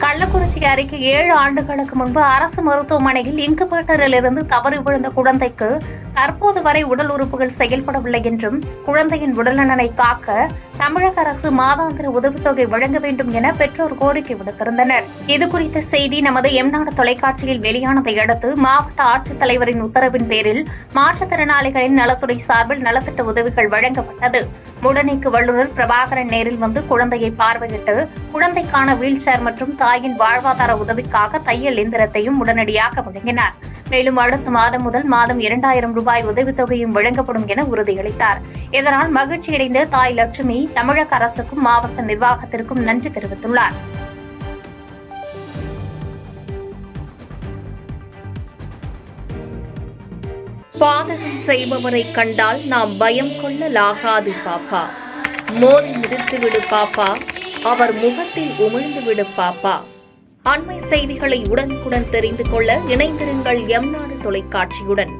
கள்ளக்குறிச்சி அருகே 7 ஆண்டுகளுக்கு முன்பு அரசு மருத்துவமனையில் இன்குபேட்டரில் இருந்து தவறி விழுந்த குழந்தைக்கு தற்போது வரை உடல் உறுப்புகள் செயல்படவில்லை என்றும் குழந்தையின் உடல்நலனை காக்க தமிழக அரசு மாதாந்திர உதவித்தொகை வழங்க வேண்டும் என பெற்றோர் கோரிக்கை விடுத்திருந்தனர். இதுகுறித்த செய்தி நமது எம்நாடு தொலைக்காட்சியில் வெளியானதை அடுத்து மாவட்ட ஆட்சித்தலைவரின் உத்தரவின் பேரில் மாற்றுத்திறனாளிகளின் நலத்துறை சார்பில் நலத்திட்ட உதவிகள் வழங்கப்பட்டது. முடநீக்கு வல்லுநர் பிரபாகரன் நேரில் வந்து குழந்தையை பார்வையிட்டு குழந்தைக்கான வீல் சேர் மற்றும் தாயின் வாழ்வாதார உதவிக்காக தையல் எந்திரத்தையும் உடனடியாக வழங்கினார். மேலும் அடுத்த மாதம் முதல் மாதம் 2000 ரூபாய் உதவித்தொகையும் வழங்கப்படும் என உறுதியளித்தார். இதனால் மகிழ்ச்சியடைந்த தாய் லட்சுமி தமிழக அரசுக்கும் மாவட்ட நிர்வாகத்திற்கும் நன்றி தெரிவித்துள்ளார். பாதகம் செய்பவரை கண்டால் நாம் பயம் கொள்ளலாகாது பாப்பா. மோதி மிதித்துவிடு பாப்பா, அவர் முகத்தில் உமிழ்ந்துவிடு பாப்பா. அண்மை செய்திகளை உடனுக்குடன் தெரிந்து கொள்ள இணைந்திருங்கள் எம்நாடு தொலைக்காட்சியுடன்.